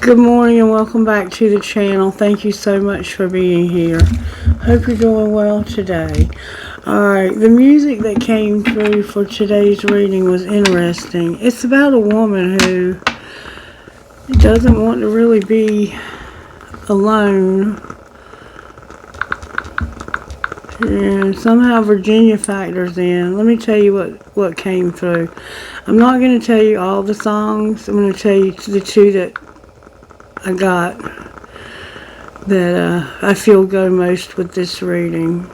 Good morning and welcome back to the channel. Thank you so much for being here. Hope you're doing well today. Alright, the music that came through for today's reading was interesting. It's about a woman who doesn't want to really be alone. And somehow Virginia factors in. Let me tell you what came through. I'm not going to tell you all the songs. I'm going to tell you the two that I got that I feel go most with this reading.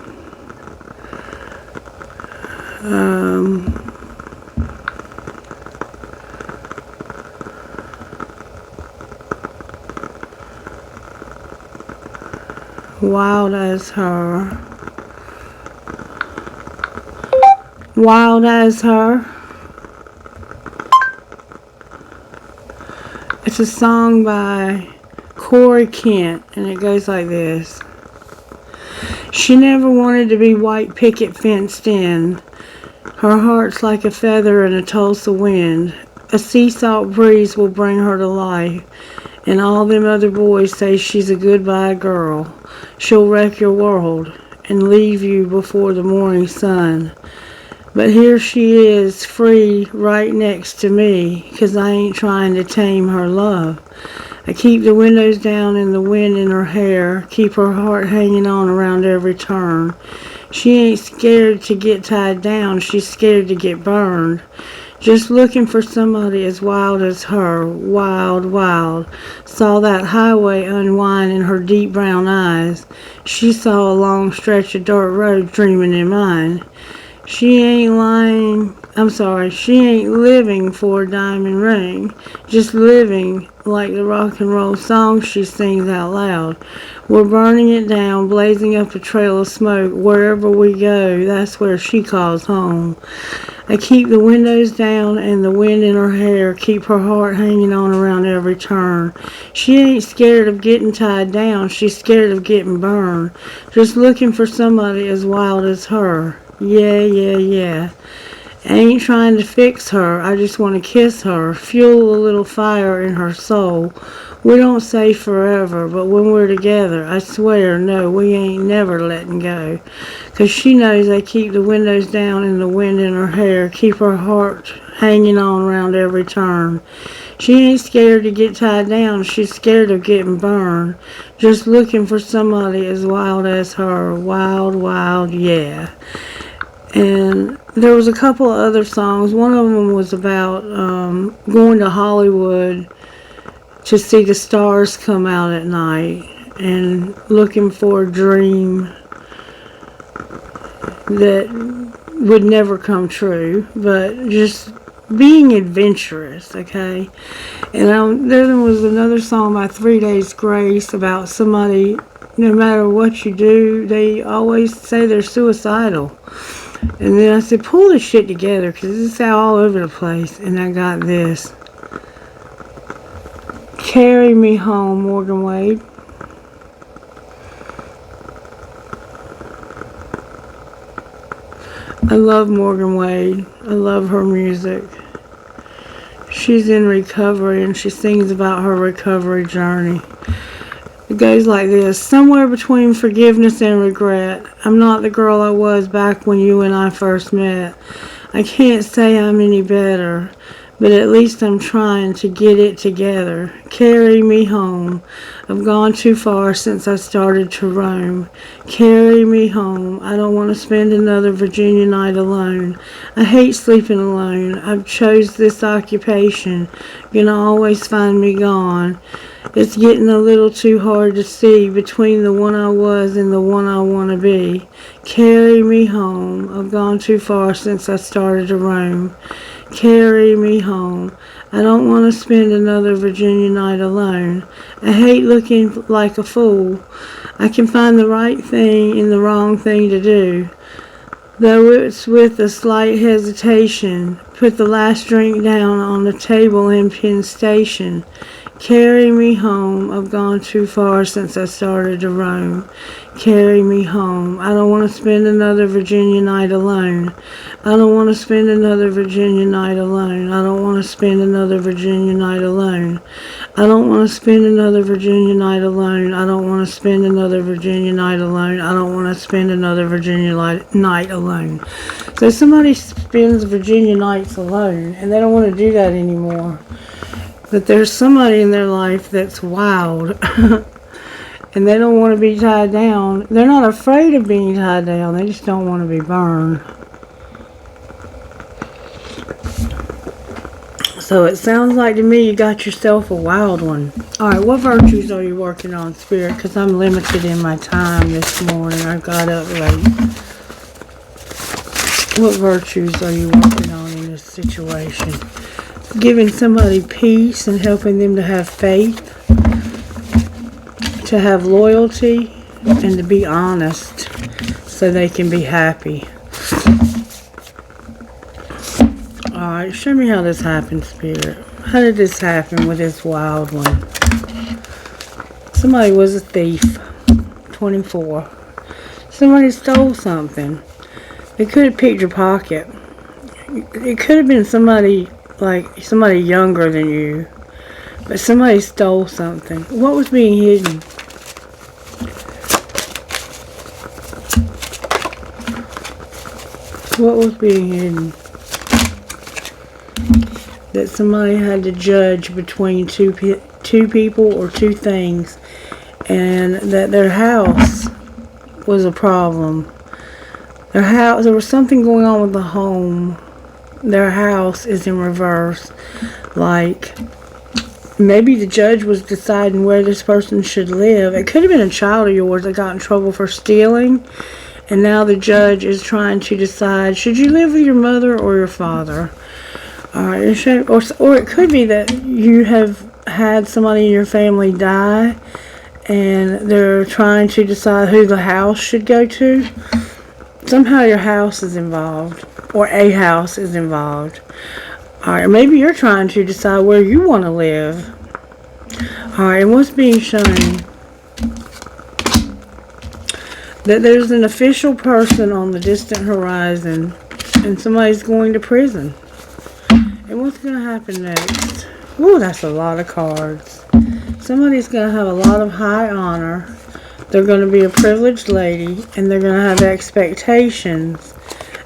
Wild as Her. Wild as Her. It's a song by Corey Kent, and it goes like this. She never wanted to be white picket fenced in. Her heart's like a feather in a Tulsa wind. A sea salt breeze will bring her to life, and all them other boys say she's a goodbye girl. She'll wreck your world and leave you before the morning sun. But here she is, free, right next to me, 'cause I ain't trying to tame her love. I keep the windows down and the wind in her hair, keep her heart hanging on around every turn. She ain't scared to get tied down, she's scared to get burned. Just looking for somebody as wild as her, wild, wild. Saw that highway unwind in her deep brown eyes. She saw a long stretch of dirt road dreaming in mine. She ain't she ain't living for a diamond ring, just living like the rock and roll song she sings out loud. We're burning it down, blazing up a trail of smoke. Wherever we go, that's where she calls home. I keep the windows down and the wind in her hair, keep her heart hanging on around every turn. She ain't scared of getting tied down, she's scared of getting burned. Just looking for somebody as wild as her. Yeah, yeah, yeah. I ain't trying to fix her, I just want to kiss her, fuel a little fire in her soul. We don't say forever, but when we're together, I swear, no, we ain't never letting go. 'Cause she knows I keep the windows down and the wind in her hair, keep her heart hanging on around every turn. She ain't scared to get tied down, she's scared of getting burned. Just looking for somebody as wild as her, wild, wild, yeah. And there was a couple of other songs. One of them was about going to Hollywood to see the stars come out at night and looking for a dream that would never come true, but just being adventurous, okay? And there was another song by 3 Days Grace about somebody, no matter what you do, they always say they're suicidal. And then I said, pull this shit together, because it's all over the place. And I got this. Carry Me Home, Morgan Wade. I love Morgan Wade. I love her music. She's in recovery, and she sings about her recovery journey. It goes like this. Somewhere between forgiveness and regret. I'm not the girl I was back when you and I first met. I can't say I'm any better, but at least I'm trying to get it together. Carry me home. I've gone too far since I started to roam. Carry me home. I don't want to spend another Virginia night alone. I hate sleeping alone. I've chose this occupation. Gonna always find me gone. It's getting a little too hard to see between the one I was and the one I want to be. Carry me home. I've gone too far since I started to roam. Carry me home. I don't want to spend another Virginia night alone. I hate looking like a fool. I can find the right thing and the wrong thing to do. Though it's with a slight hesitation, put the last drink down on the table in Penn Station. Carry me home. I've gone too far since I started to roam. Carry me home. I don't want to spend another Virginia night alone. I don't want to spend another Virginia night alone. I don't want to spend another Virginia night alone. I don't want to spend another Virginia night alone. I don't want to spend another Virginia night alone. I don't want to spend another Virginia night alone. So somebody spends Virginia nights alone, and they don't want to do that anymore. But there's somebody in their life that's wild. And they don't want to be tied down. They're not afraid of being tied down. They just don't want to be burned. So it sounds like to me you got yourself a wild one. Alright, what virtues are you working on, Spirit? Because I'm limited in my time this morning. I got up late. What virtues are you working on in this situation? Giving somebody peace and helping them to have faith, to have loyalty, and to be honest so they can be happy. Alright, show me how this happened, Spirit. How did this happen with this wild one? Somebody was a thief. 24. Somebody stole something. They could have picked your pocket. It could have been somebody, like somebody younger than you. But somebody stole something. What was being hidden? What was being hidden? That somebody had to judge between two people or two things, and that their house was a problem. Their house, there was something going on with the home. Their house is in reverse. Like, maybe the judge was deciding where this person should live. It could have been a child of yours that got in trouble for stealing. And now the judge is trying to decide, should you live with your mother or your father? Or it could be that you have had somebody in your family die, and they're trying to decide who the house should go to. Somehow your house is involved, or a house is involved. Alright, maybe you're trying to decide where you want to live. Alright, and what's being shown? That there's an official person on the distant horizon, and somebody's going to prison. And what's going to happen next? Ooh, that's a lot of cards. Somebody's going to have a lot of high honor. They're going to be a privileged lady, and they're going to have expectations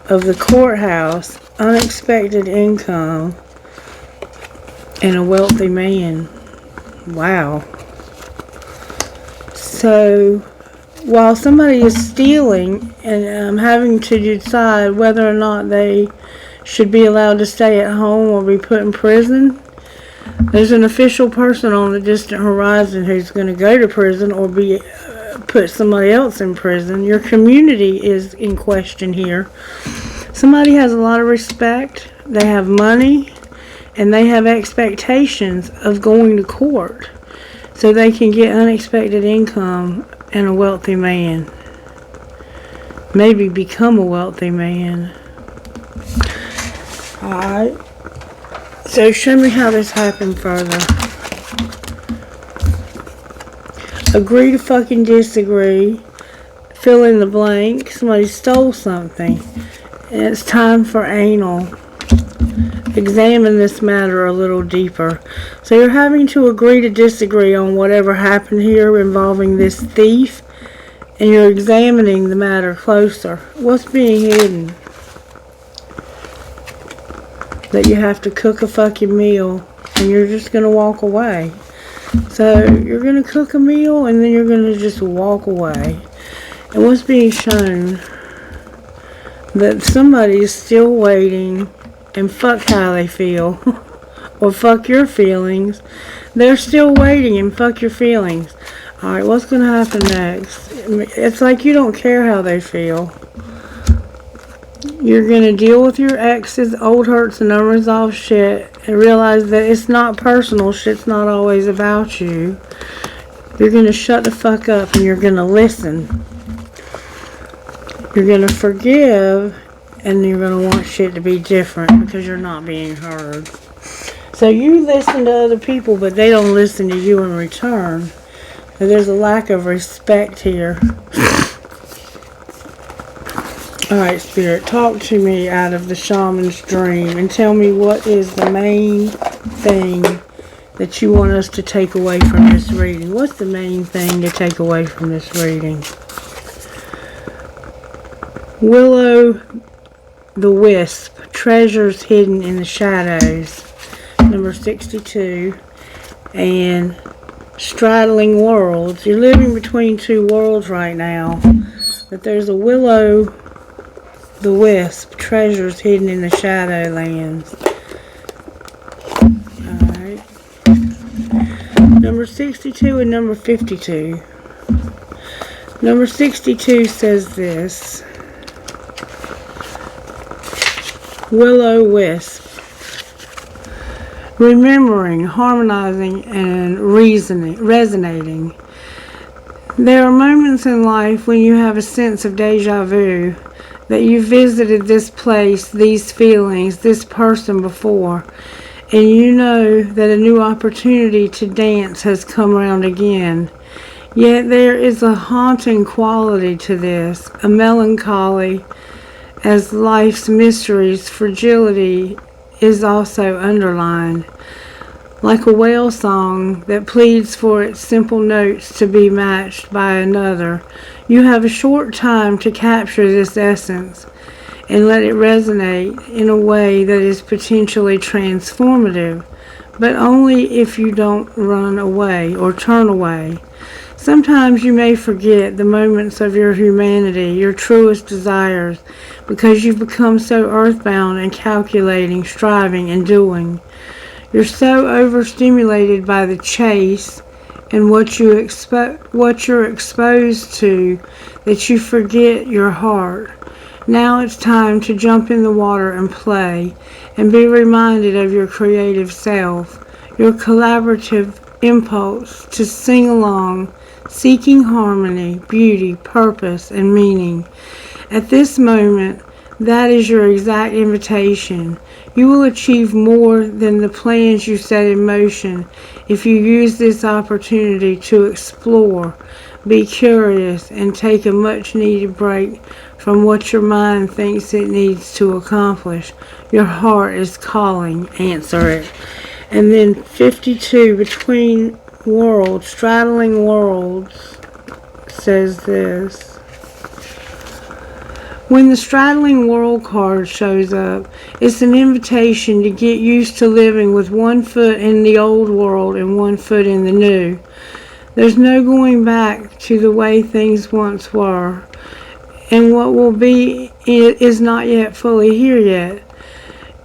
of the courthouse, unexpected income, and a wealthy man. Wow. So, while somebody is stealing and having to decide whether or not they should be allowed to stay at home or be put in prison, there's an official person on the distant horizon who's going to go to prison or be put somebody else in prison. Your community is in question here. Somebody has a lot of respect, they have money, and they have expectations of going to court so they can get unexpected income and a wealthy man. Maybe become a wealthy man. Alright. So show me how this happened further. Agree to fucking disagree. Fill in the blank. Somebody stole something. And it's time for anal. Examine this matter a little deeper. So you're having to agree to disagree on whatever happened here involving this thief. And you're examining the matter closer. What's being hidden? That you have to cook a fucking meal and you're just going to walk away. So you're going to cook a meal and then you're going to just walk away. And what's being shown? That somebody is still waiting, and fuck how they feel. Or fuck your feelings. They're still waiting and fuck your feelings. Alright, what's going to happen next? It's like you don't care how they feel. You're going to deal with your ex's old hurts and unresolved shit and realize that it's not personal. Shit's not always about you. You're going to shut the fuck up and you're going to listen. You're going to forgive and you're going to want shit to be different because you're not being heard. So So you listen to other people, but they don't listen to you in return. So there's a lack of respect here. Alright, Spirit, talk to me out of the shaman's dream and tell me what is the main thing that you want us to take away from this reading. What's the main thing to take away from this reading? Will the wisp, treasures hidden in the shadows, number 62, and straddling worlds. You're living between two worlds right now, but there's a will the wisp, treasures hidden in the shadowlands. Alright. Number 62 and number 52. Number 62 says this. Will-o-wisp. Remembering, harmonizing, and resonating. There are moments in life when you have a sense of deja vu, that you visited this place, these feelings, this person before, and you know that a new opportunity to dance has come around again. Yet there is a haunting quality to this, a melancholy, as life's mysteries, fragility is also underlined. Like a whale song that pleads for its simple notes to be matched by another, you have a short time to capture this essence and let it resonate in a way that is potentially transformative, but only if you don't run away or turn away. Sometimes you may forget the moments of your humanity, your truest desires, because you've become so earthbound and calculating, striving, and doing. You're so overstimulated by the chase and what you're exposed to that you forget your heart. Now it's time to jump in the water and play and be reminded of your creative self, your collaborative impulse to sing along, seeking harmony, beauty, purpose, and meaning. At this moment, that is your exact invitation. You will achieve more than the plans you set in motion if you use this opportunity to explore, be curious, and take a much-needed break from what your mind thinks it needs to accomplish. Your heart is calling. Answer it. And then 52, between worlds, straddling worlds, says this. When the straddling world card shows up, it's an invitation to get used to living with one foot in the old world and one foot in the new. There's no going back to the way things once were, and what will be is not yet fully here yet.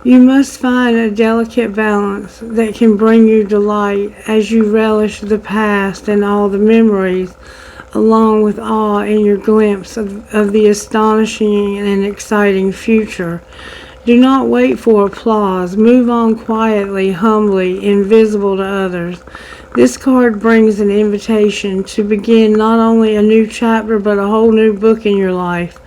You must find a delicate balance that can bring you delight as you relish the past and all the memories, along with awe in your glimpse of the astonishing and exciting future. Do not wait for applause. Move on quietly, humbly, invisible to others. This card brings an invitation to begin not only a new chapter, but a whole new book in your life.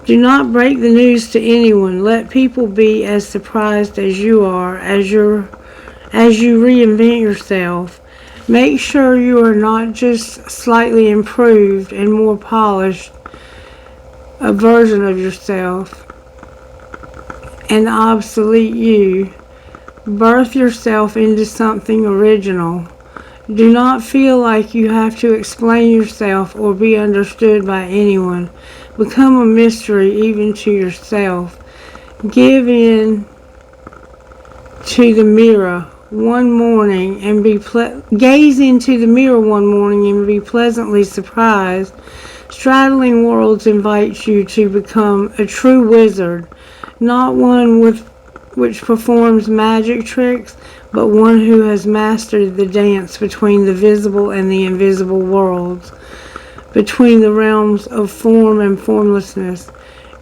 Do not break the news to anyone. Let people be as surprised as you are as you reinvent yourself. Make sure you are not just slightly improved and more polished, a version of yourself, an obsolete you. Birth yourself into something original. Do not feel like you have to explain yourself or be understood by anyone. Become a mystery even to yourself. Give in to the mirror one morning and gaze into the mirror one morning and be pleasantly surprised. Straddling Worlds invites you to become a true wizard, not one which performs magic tricks, but one who has mastered the dance between the visible and the invisible worlds, between the realms of form and formlessness.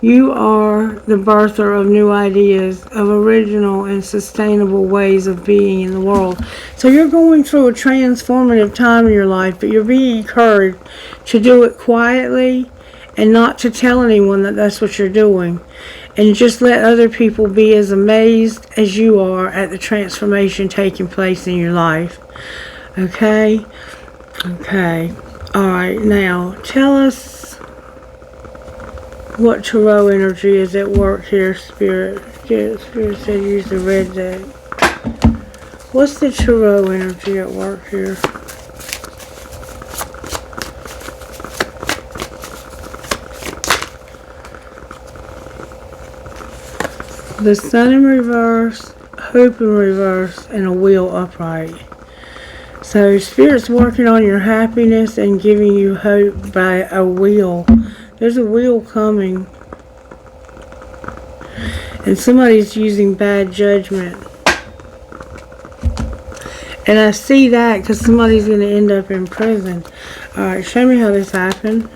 You are the birther of new ideas, of original and sustainable ways of being in the world. So you're going through a transformative time in your life, but you're being encouraged to do it quietly and not to tell anyone that that's what you're doing. and just let other people be as amazed as you are at the transformation taking place in your life. Okay? Okay. Alright, now tell us what tarot energy is at work here, Spirit. Spirit said use the red deck. What's the tarot energy at work here? The Sun in reverse, Hope in reverse, and a Wheel upright. So Spirit's working on your happiness and giving you hope by a wheel. There's a wheel coming. And somebody's using bad judgment. And I see that because somebody's going to end up in prison. Alright, show me how this happened.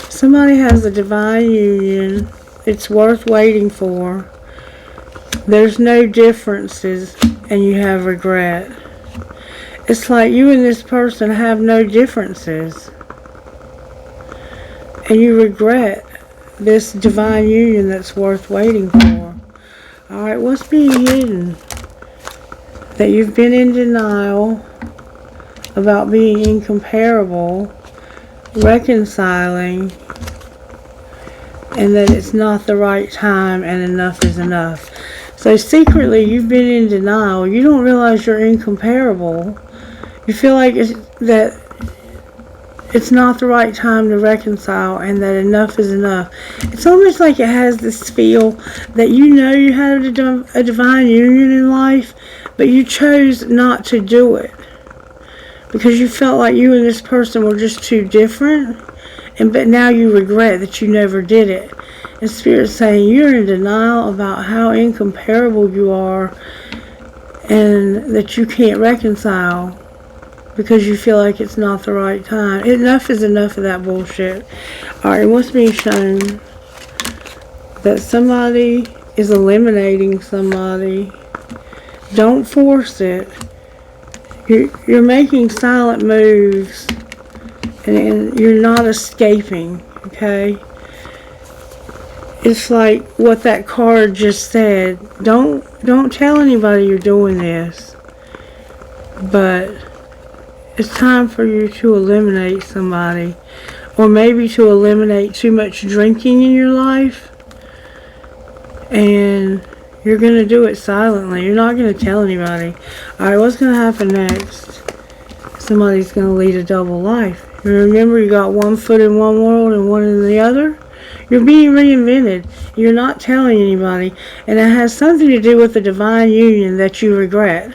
Somebody has a divine union. It's worth waiting for. There's no differences and you have regret. It's like you and this person have no differences. And you regret this divine union that's worth waiting for. Alright, what's being hidden? That you've been in denial about being incomparable, reconciling, and that it's not the right time and enough is enough. So secretly you've been in denial. You don't realize you're incomparable. You feel like that it's not the right time to reconcile and that enough is enough. It's almost like it has this feel that you know you had a divine union in life, but you chose not to do it because you felt like you and this person were just too different, but now you regret that you never did it. And Spirit's saying you're in denial about how incomparable you are and that you can't reconcile because you feel like it's not the right time. Enough is enough of that bullshit. Alright, what's being shown? That somebody is eliminating somebody. Don't force it. You're making silent moves and you're not escaping, okay? It's like what that card just said. Don't tell anybody you're doing this. But it's time for you to eliminate somebody. Or maybe to eliminate too much drinking in your life. And you're going to do it silently. You're not going to tell anybody. Alright, what's going to happen next? Somebody's going to lead a double life. You remember you got one foot in one world and one in the other? You're being reinvented. You're not telling anybody. And it has something to do with the divine union that you regret.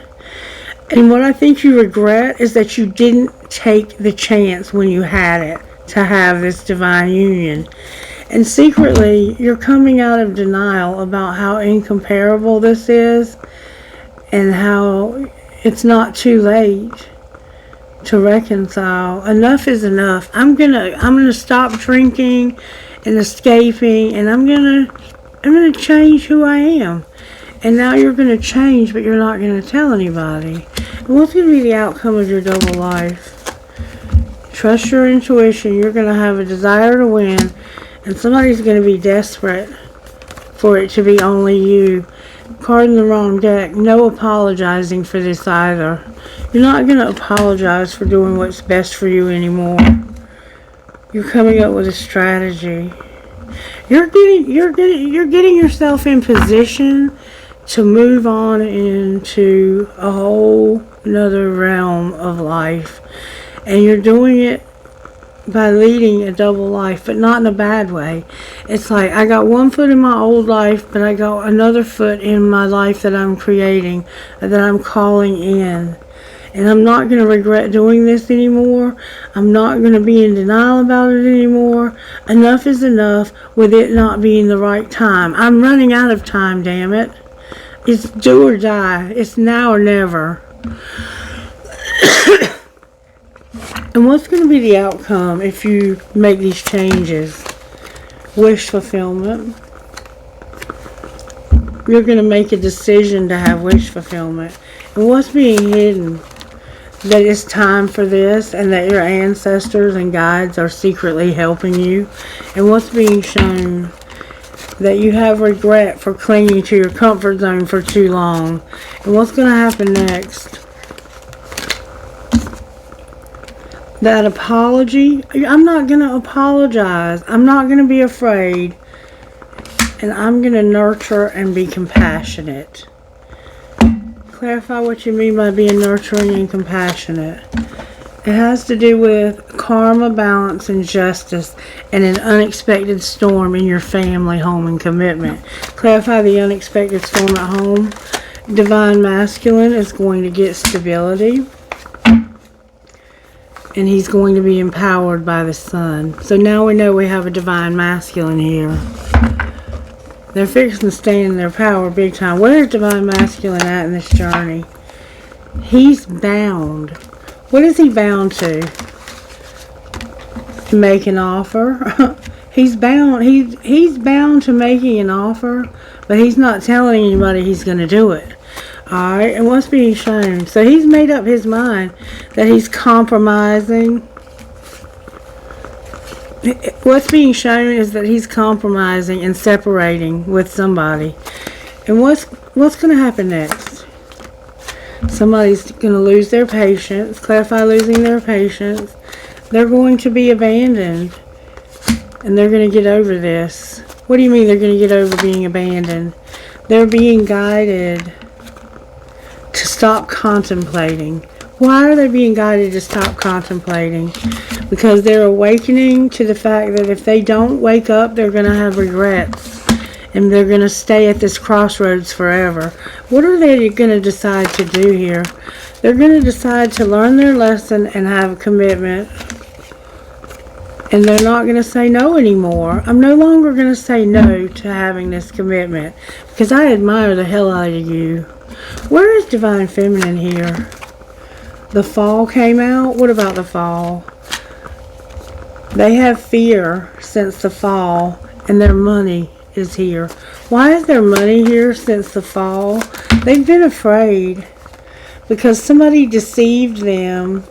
And what I think you regret is that you didn't take the chance when you had it to have this divine union. And secretly, you're coming out of denial about how incomparable this is and how it's not too late to reconcile. Enough is enough. I'm gonna stop drinking and escaping, and I'm gonna change who I am. And now you're gonna change, but you're not gonna tell anybody. And what's gonna be the outcome of your double life? Trust your intuition. You're gonna have a desire to win, and somebody's gonna be desperate for it to be only you. Card in the wrong deck. No apologizing for this either. You're not gonna apologize for doing what's best for you anymore. You're coming up with a strategy. You're getting yourself in position to move on into a whole another realm of life. And you're doing it by leading a double life, but not in a bad way. It's like, I got one foot in my old life, but I got another foot in my life that I'm creating, that I'm calling in. And I'm not going to regret doing this anymore. I'm not going to be in denial about it anymore. Enough is enough with it not being the right time. I'm running out of time, damn it. It's do or die. It's now or never. And what's going to be the outcome if you make these changes? Wish fulfillment. You're going to make a decision to have wish fulfillment. And what's being hidden? That it's time for this, and that your ancestors and guides are secretly helping you. And what's being shown? that you have regret for clinging to your comfort zone for too long. And what's going to happen next? That apology, I'm not going to apologize. I'm not going to be afraid. And I'm going to nurture and be compassionate. Clarify what you mean by being nurturing and compassionate. It has to do with karma, balance, and justice, and an unexpected storm in your family, home, and commitment. Clarify the unexpected storm at home. Divine Masculine is going to get stability, and he's going to be empowered by the Sun. So now we know we have a Divine Masculine here. They're fixing to stay in their power big time. Where's Divine Masculine at in this journey? He's bound. What is he bound to? To make an offer. He's bound. He's bound to making an offer, but he's not telling anybody he's going to do it. All right, and what's being shown? So he's made up his mind that he's compromising. What's being shown is that he's compromising and separating with somebody. And what's going to happen next? Somebody's going to lose their patience. Clarify losing their patience. They're going to be abandoned. And they're going to get over this. What do you mean they're going to get over being abandoned? They're being guided to stop contemplating. Why are they being guided to stop contemplating? Because they're awakening to the fact that if they don't wake up, they're going to have regrets. And they're going to stay at this crossroads forever. What are they going to decide to do here? They're going to decide to learn their lesson and have a commitment. And they're not going to say no anymore. I'm no longer going to say no to having this commitment. Because I admire the hell out of you. Where is Divine Feminine here? The Fall came out. What about the Fall? They have fear since the Fall. And their money is here. Why is their money here since the Fall? They've been afraid because somebody deceived them.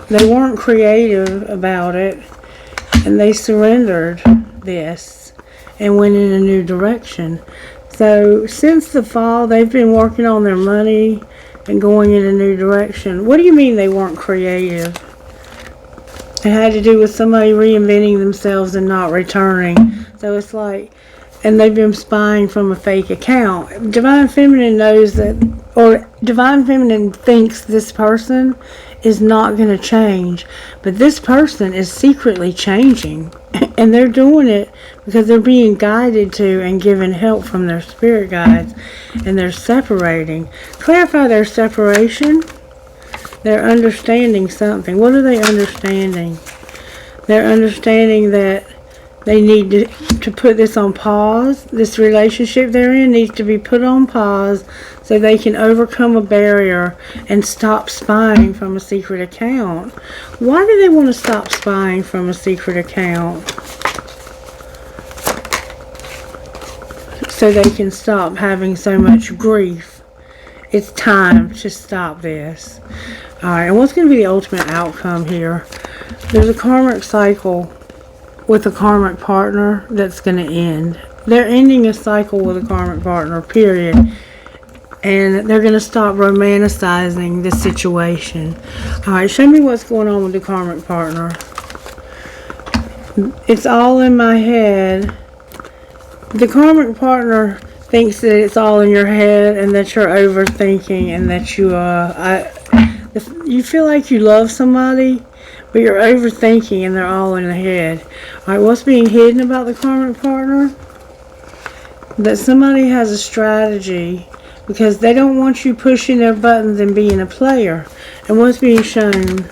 They weren't creative about it, and they surrendered this and went in a new direction. So since the Fall, they've been working on their money and going in a new direction. What do you mean they weren't creative? It had to do with somebody reinventing themselves and not returning. So it's like, and they've been spying from a fake account. Divine Feminine knows that, or Divine Feminine thinks this person is not going to change. But this person is secretly changing. And they're doing it because they're being guided to and given help from their spirit guides. And they're separating. Clarify their separation. They're understanding something. What are they understanding? They're understanding that they need to put this on pause. This relationship they're in needs to be put on pause so they can overcome a barrier and stop spying from a secret account. Why do they want to stop spying from a secret account? So they can stop having so much grief. It's time to stop this. Alright, and what's going to be the ultimate outcome here? There's a karmic cycle with a karmic partner that's going to end. They're ending a cycle with a karmic partner, period. And they're going to stop romanticizing the situation. Alright, show me what's going on with the karmic partner. It's all in my head. The karmic partner thinks that it's all in your head and that you're overthinking and that you feel like you love somebody, but you're overthinking and they're all in the head. Alright, what's being hidden about the karmic partner? That somebody has a strategy because they don't want you pushing their buttons and being a player. And what's being shown?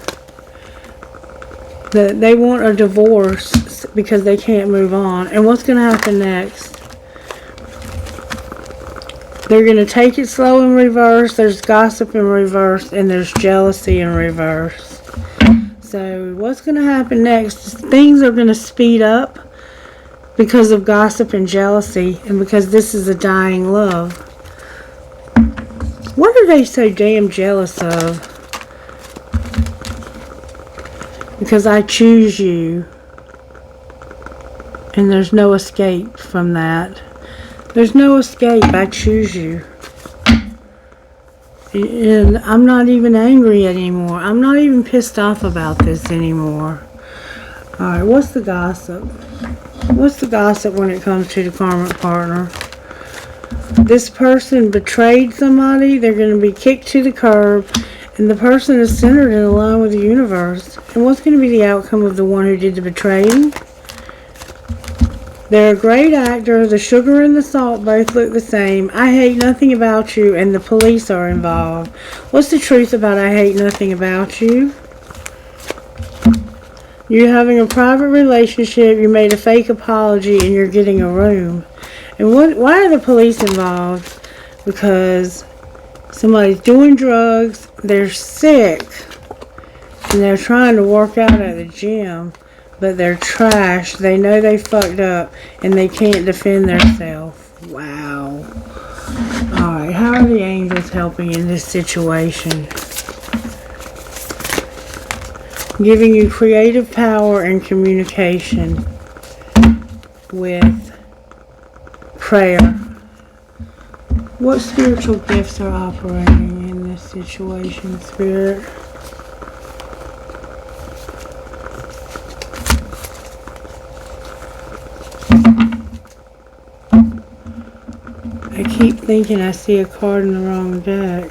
That they want a divorce because they can't move on. And what's going to happen next? They're going to take it slow in reverse. There's gossip in reverse. And there's jealousy in reverse. So what's going to happen next is things are going to speed up because of gossip and jealousy. And because this is a dying love. What are they so damn jealous of? Because I choose you. And there's no escape from that. There's no escape. I choose you. And I'm not even angry anymore. I'm not even pissed off about this anymore. Alright, what's the gossip? What's the gossip when it comes to the karmic partner? This person betrayed somebody. They're going to be kicked to the curb. And the person is centered and aligned with the universe. And what's going to be the outcome of the one who did the betraying? They're a great actor. The sugar and the salt both look the same. I hate nothing about you, and the police are involved. What's the truth about I hate nothing about you? You're having a private relationship. You made a fake apology, and you're getting a room. And why are the police involved? Because somebody's doing drugs. They're sick, and they're trying to work out at the gym. But they're trash. They know they fucked up and they can't defend themselves. Wow. Alright, how are the angels helping in this situation? Giving you creative power and communication with prayer. What spiritual gifts are operating in this situation, Spirit? I keep thinking I see a card in the wrong deck.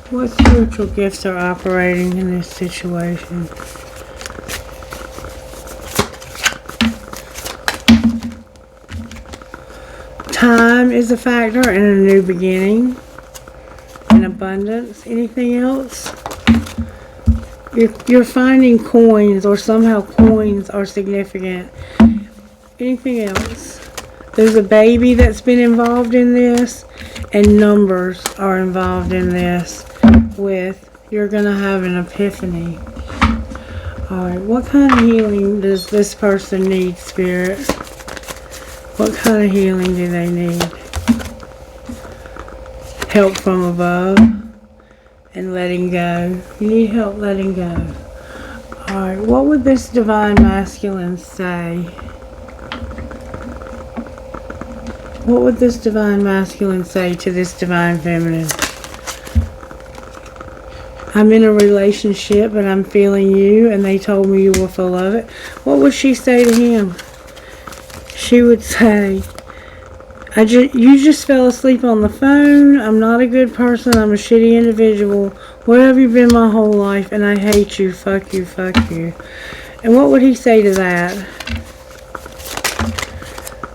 What spiritual gifts are operating in this situation? Time is a factor and a new beginning. And abundance. Anything else? You're finding coins, or somehow coins are significant. Anything else? There's a baby that's been involved in this, and numbers are involved in this with you're going to have an epiphany. Alright, what kind of healing does this person need, Spirit? What kind of healing do they need? Help from above and letting go. You need help letting go. Alright, what would this divine masculine say? What would this divine masculine say to this divine feminine? I'm in a relationship, but I'm feeling you, and they told me you were full of it. What would she say to him? She would say, you just fell asleep on the phone. I'm not a good person. I'm a shitty individual. Where have you been my whole life? And I hate you. Fuck you. Fuck you. And what would he say to that?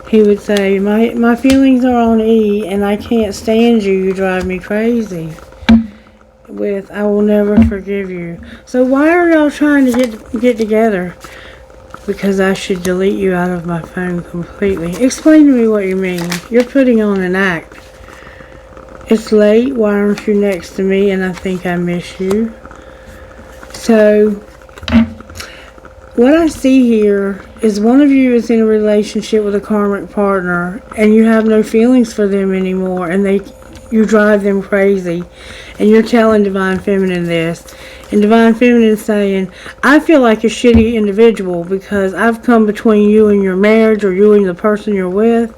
He would say, my feelings are on E, and I can't stand you. You drive me crazy. With, I will never forgive you. So why are y'all trying to get together? Because I should delete you out of my phone completely. Explain to me what you mean. You're putting on an act. It's late. Why aren't you next to me? And I think I miss you. So what I see here is one of you is in a relationship with a karmic partner, and you have no feelings for them anymore, and you drive them crazy, and you're telling Divine Feminine this, and Divine Feminine saying, I feel like a shitty individual because I've come between you and your marriage, or you and the person you're with,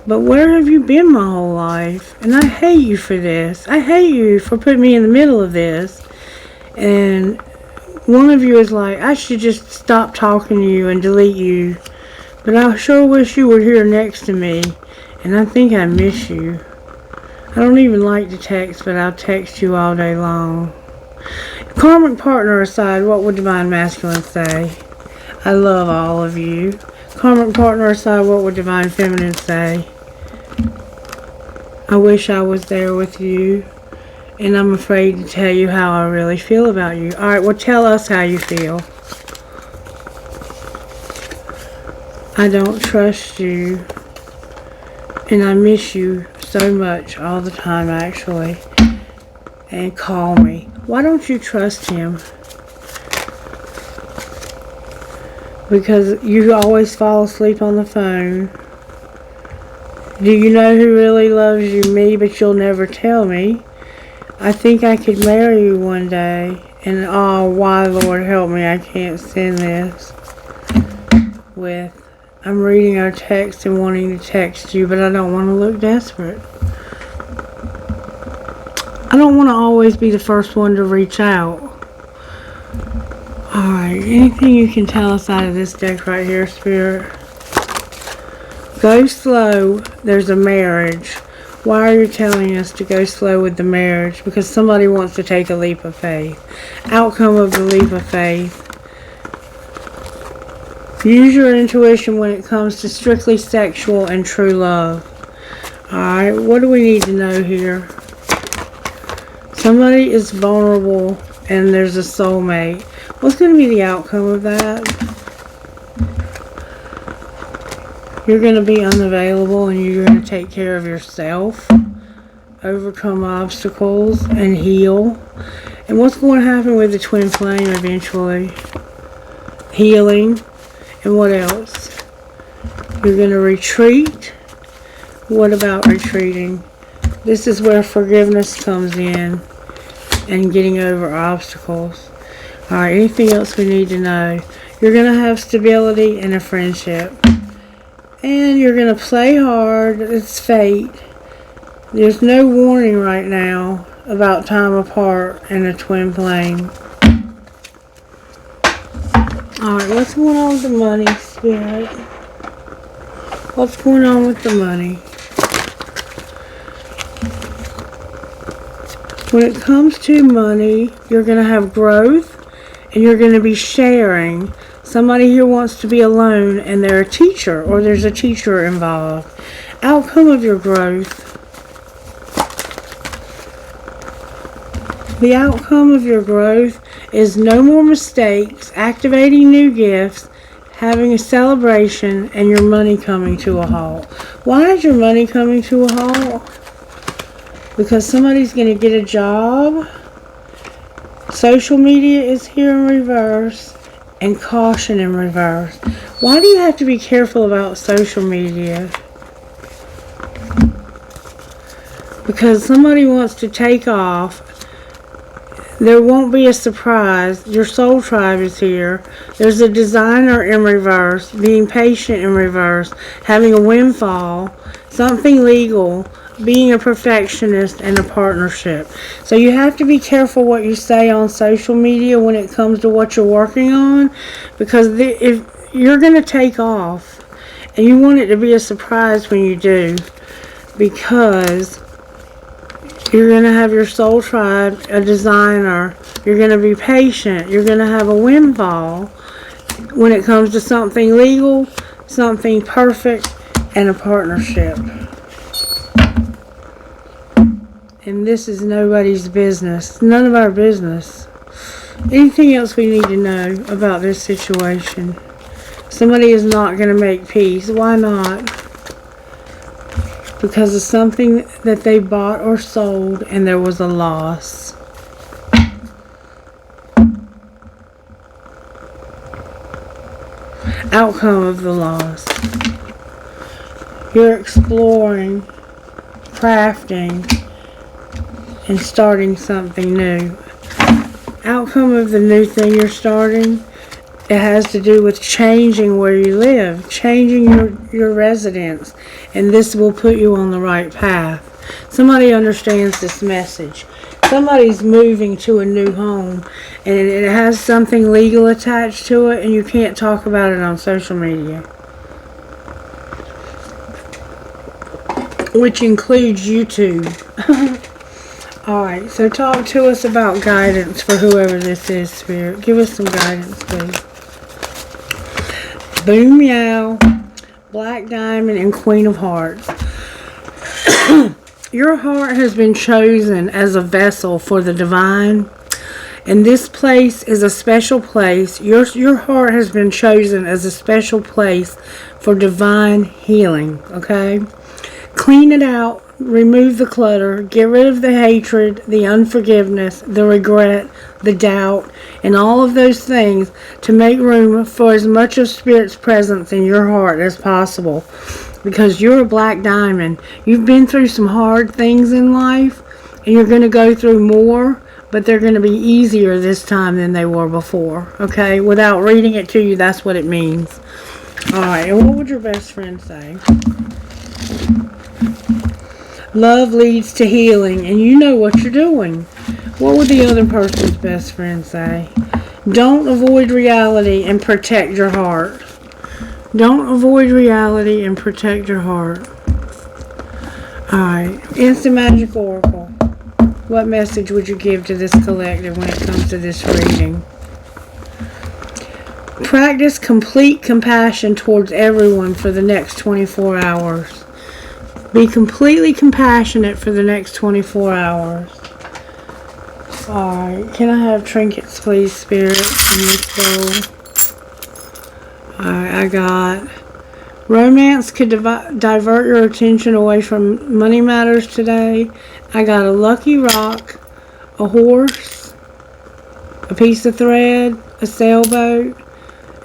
but where have you been my whole life? And I hate you for this. I hate you for putting me in the middle of this. And one of you is like, I should just stop talking to you and delete you. But I sure wish you were here next to me. And I think I miss you. I don't even like to text, but I'll text you all day long. Karmic partner aside, what would Divine Masculine say? I love all of you. Karmic partner aside, what would Divine Feminine say? I wish I was there with you. And I'm afraid to tell you how I really feel about you. Alright, well, tell us how you feel. I don't trust you. And I miss you so much all the time, actually. And call me. Why don't you trust him? Because you always fall asleep on the phone. Do you know who really loves you? Me, but you'll never tell me. I think I could marry you one day. And oh, why, Lord, help me, I can't send this. with. I'm reading our text and wanting to text you, but I don't want to look desperate. I don't want to always be the first one to reach out. Alright, anything you can tell us out of this deck right here, Spirit? Go slow. There's a marriage. Why are you telling us to go slow with the marriage? Because somebody wants to take a leap of faith. Outcome of the leap of faith. Use your intuition when it comes to strictly sexual and true love. Alright, what do we need to know here? Somebody is vulnerable and there's a soulmate. What's going to be the outcome of that? You're going to be unavailable and you're going to take care of yourself, overcome obstacles, and heal. And what's going to happen with the twin flame eventually? Healing. And what else? You're going to retreat. What about retreating? This is where forgiveness comes in and getting over obstacles. Alright, anything else we need to know? You're going to have stability in a friendship. And you're going to play hard. It's fate. There's no warning right now about time apart and a twin flame. Alright, what's going on with the money, Spirit? What's going on with the money? When it comes to money, you're going to have growth and you're going to be sharing. Somebody here wants to be alone and they're a teacher or there's a teacher involved. Outcome of your growth. The outcome of your growth is no more mistakes, activating new gifts, having a celebration, and your money coming to a halt. Why is your money coming to a halt? Because somebody's going to get a job. Social media is here in reverse. And caution in reverse. Why do you have to be careful about social media? Because somebody wants to take off. There won't be a surprise. Your soul tribe is here. There's a designer in reverse. Being patient in reverse. Having a windfall. Something legal. Being a perfectionist and a partnership. So you have to be careful what you say on social media when it comes to what you're working on. Because if you're going to take off. And you want it to be a surprise when you do. Because you're going to have your soul tribe, a designer. You're going to be patient. You're going to have a windfall when it comes to something legal, something perfect, and a partnership. And this is nobody's business. None of our business. Anything else we need to know about this situation? Somebody is not going to make peace. Why not? Because of something that they bought or sold and there was a loss. Outcome of the loss. You're exploring, crafting, and starting something new. Outcome of the new thing you're starting, it has to do with changing where you live, changing your residence, and this will put you on the right path. Somebody understands this message. Somebody's moving to a new home, and it has something legal attached to it, and you can't talk about it on social media. Which includes YouTube. Alright, so talk to us about guidance for whoever this is, Spirit. Give us some guidance, please. Boom Meow, Black Diamond, and Queen of Hearts. Your heart has been chosen as a vessel for the divine. And this place is a special place. Your heart has been chosen as a special place for divine healing, okay? Clean it out. Remove the clutter, get rid of the hatred, the unforgiveness, the regret, the doubt, and all of those things to make room for as much of Spirit's presence in your heart as possible. Because you're a black diamond. You've been through some hard things in life, and you're going to go through more, but they're going to be easier this time than they were before. Okay? Without reading it to you, that's what it means. Alright, and what would your best friend say? Love leads to healing, and you know what you're doing. What would the other person's best friend say? Don't avoid reality and protect your heart. Don't avoid reality and protect your heart. Alright, Instant Magic Oracle. What message would you give to this collective when it comes to this reading? Practice complete compassion towards everyone for the next 24 hours. Be completely compassionate for the next 24 hours. Alright, can I have trinkets, please, Spirit, in this bowl? Alright, I got romance could divert your attention away from money matters today. I got a lucky rock, a horse, a piece of thread, a sailboat,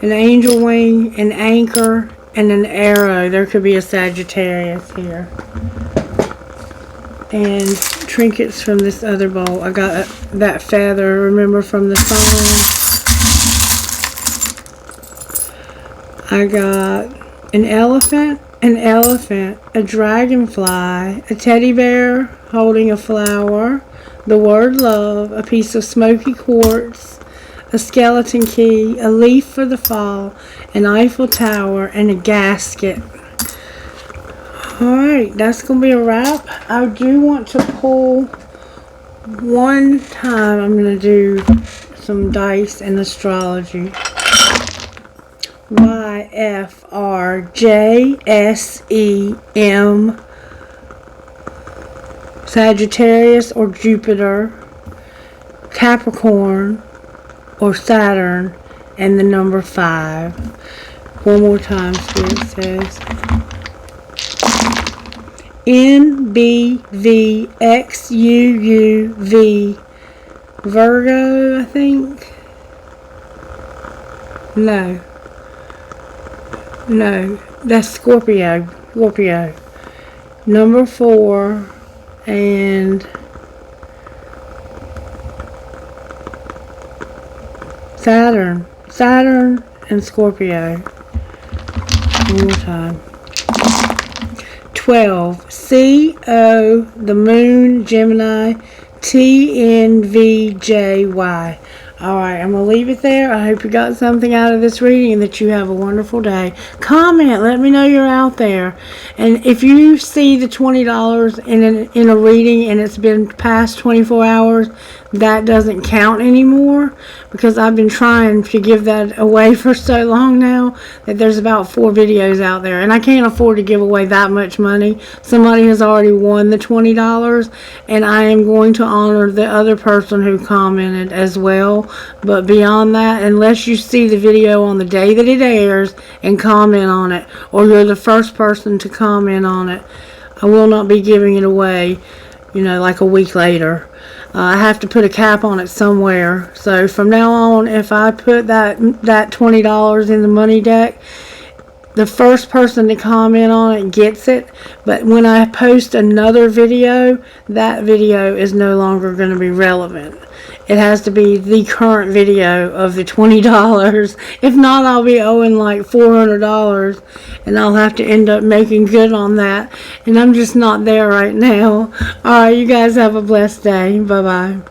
an angel wing, an anchor, and an arrow. There could be a Sagittarius here. And trinkets from this other bowl. I got that feather, remember, from the song. I got an elephant, a dragonfly, a teddy bear holding a flower, the word love, a piece of smoky quartz, a skeleton key, a leaf for the fall, an Eiffel Tower, and a gasket. Alright, that's going to be a wrap. I do want to pull one time. I'm going to do some dice and astrology. YFRJSEM, Sagittarius or Jupiter, Capricorn or Saturn, and the number 5. One more time, Spirit says. NBVXUUV, Virgo, I think. No, that's Scorpio. Number 4 and Saturn and Scorpio. One more time. 12. CO, the moon, Gemini, TNVJY. Alright, I'm going to leave it there. I hope you got something out of this reading and that you have a wonderful day. Comment. Let me know you're out there. And if you see the $20 in a reading and it's been past 24 hours, that doesn't count anymore, because I've been trying to give that away for so long now that there's about 4 videos out there, and I can't afford to give away that much money. Somebody has already won the $20, and I am going to honor the other person who commented as well. But beyond that, unless you see the video on the day that it airs and comment on it, or you're the first person to comment on it, I will not be giving it away, like a week later. I have to put a cap on it somewhere. So from now on, if I put that $20 in the money deck, the first person to comment on it gets it. But when I post another video, that video is no longer going to be relevant. It has to be the current video of the $20. If not, I'll be owing like $400, and I'll have to end up making good on that. And I'm just not there right now. Alright, you guys have a blessed day. Bye-bye.